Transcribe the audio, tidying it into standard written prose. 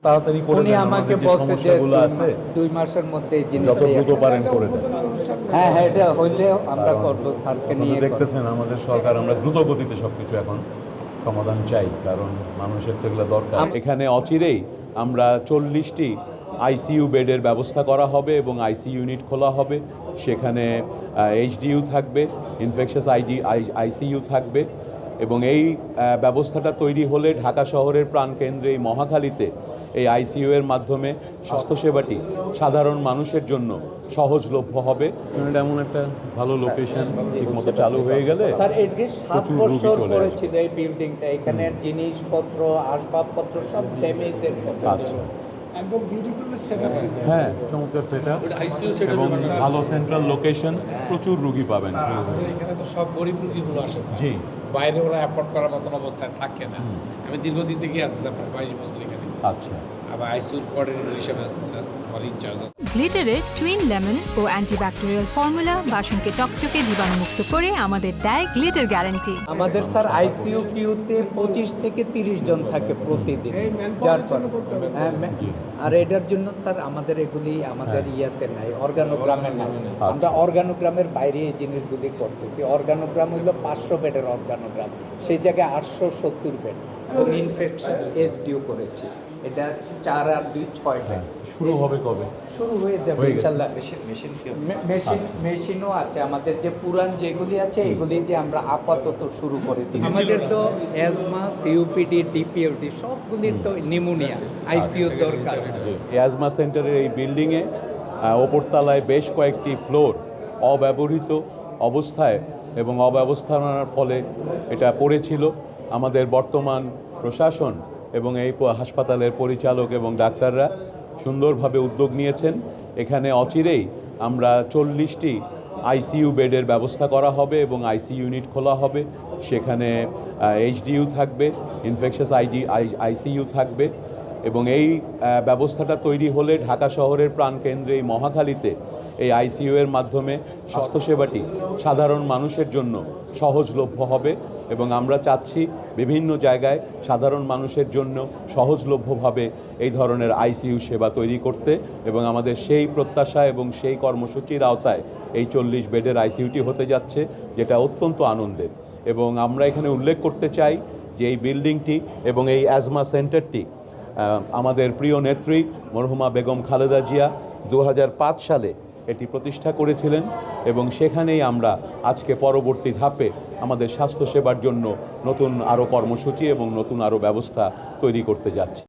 তাড়াতাড়ি করে উনি দেন, আমাকে আমাদের যে বলছে যে সমস্যাগুলো আছে 2 মাসের মধ্যে এই যত জিনিসটা দ্রুত পারেন করে দেন। হ্যাঁ হ্যাঁ, এটা হইলে আমরা কারণ করবো, স্যারকে আপনারা নিয়ে করবো। দেখতেছেন আমাদের সরকার, আমরা দ্রুত গতিতে সবকিছু এখন সমাধান চাই, কারণ মানুষের তো এগুলো দরকার। এখানে অচিরেই আমরা 40টি আইসিইউ বেডের ব্যবস্থা করা হবে এবং আইসিইউ ইউনিট খোলা হবে। সেখানে এইচডিইউ থাকবে, ইনফেকশাস আইসিইউ থাকবে এবং এই ব্যবস্থাটা তৈরি হলে ঢাকা শহরের প্রাণকেন্দ্রে এই মহাখালীতে এই আইসিইউ এর মাধ্যমে স্বাস্থ্যসেবাটি সাধারণ মানুষের জন্য সহজলভ্য হবে। এমন একটা ভালো লোকেশন ঠিকমতো চালু হয়ে গেলে স্যার এটাকে 7 প্রচুর রোগী বছর চলে পরে আসবে। ছিল এই বিল্ডিংটা, এখানে জিনিসপত্র আসবাবপত্র সব ড্যামেজের মতো। আচ্ছা, একদম বিউটিফুলি সেটআপ। হ্যাঁ, চমৎকার সেটআপ এবং ভালো সেন্ট্রাল লোকেশন, প্রচুর রোগী পাবেন। এখানে তো সব গরিব রোগীগুলো আসে স্যার। জি, বাইরে ওরা অ্যাফোর্ড করার মতন অবস্থায় থাকে না। আমি দীর্ঘদিন থেকে আছি স্যার, প্রায় 22 বছর এখানে। আচ্ছা। আবার আইসিইউর কোঅর্ডিনেটর হিসেবে আছি স্যার, আমার ইনচার্জ আছে। গ্লিটারের টুইন লেমন ও অ্যান্টিব্যাকটেরিয়াল ফর্মুলা বাসনকে চকচকে জীবাণুমুক্ত করে আমাদের দেয় গ্লিটার গ্যারান্টি। আমাদের স্যার আইসিইউ কিউতে 25 থেকে 30 জন থাকে প্রতিদিন, যার পর আর এটার জন্য স্যার আমাদের এগুলি আমাদের ইয়াতে নাই, অর্গানোগ্রামে নাই। আমরা অর্গানোগ্রামের বাইরে এই জিনিসগুলি করতেছি। অর্গানোগ্রাম হইল 500 বেডের অর্গানোগ্রাম, সেই জায়গায় 870 বেড এবং ইনফেকশন এইচডিইউ করেছি। এটা 4 আর 2 6টা। শুরু হবে কবে? শুরু হয়ে যাবে হয়ে গেছে। ইনশাআল্লাহ। মেশিনও আছে আমাদের, যে পুরান যেগুলি আছে এগুলি দিয়ে আমরা আপাতত শুরু করে দিই। আমাদের তো অ্যাজমা, সিওপিডি, ডিপিওডি সবগুলির তো নিউমোনিয়া আইসিইউ দরকার। অ্যাজমা সেন্টারের এই বিল্ডিংয়ে ওপরতলায় বেশ কয়েকটি ফ্লোর অব্যবহৃত অবস্থায় এবং অব্যবস্থাপনার ফলে এটা পড়েছিল। আমাদের বর্তমান প্রশাসন এবং এই হাসপাতালের পরিচালক এবং ডাক্তাররা সুন্দরভাবে উদ্যোগ নিয়েছেন। এখানে অচিরেই আমরা 40টি আইসিইউ বেডের ব্যবস্থা করা হবে এবং আইসিইউ ইউনিট খোলা হবে। সেখানে এইচডিইউ থাকবে, ইনফেকশাস আইসিইউ থাকবে এবং এই ব্যবস্থাটা তৈরি হলে ঢাকা শহরের প্রাণকেন্দ্রে এই মহাখালীতে এই আইসিইউ এর মাধ্যমে স্বাস্থ্যসেবাটি সাধারণ মানুষের জন্য সহজলভ্য হবে এবং আমরা চাচ্ছি বিভিন্ন জায়গায় সাধারণ মানুষের জন্য সহজলভ্যভাবে এই ধরনের আইসিইউ সেবা তৈরি করতে এবং আমাদের সেই প্রত্যাশা এবং সেই কর্মসূচির আওতায় এই 40 বেডের আইসিইউটি হতে যাচ্ছে, যেটা অত্যন্ত আনন্দের। এবং আমরা এখানে উল্লেখ করতে চাই যে এই বিল্ডিংটি এবং এই অ্যাজমা সেন্টারটি আমাদের প্রিয় নেত্রী মরহুমা বেগম খালেদা জিয়া 2005 সালে এটি প্রতিষ্ঠা করেছিলেন এবং সেখানেই আমরা আজকে পরবর্তী ধাপে আমাদের স্বাস্থ্যসেবার জন্য নতুন আরও কর্মসূচি এবং নতুন আরও ব্যবস্থা তৈরি করতে যাচ্ছি।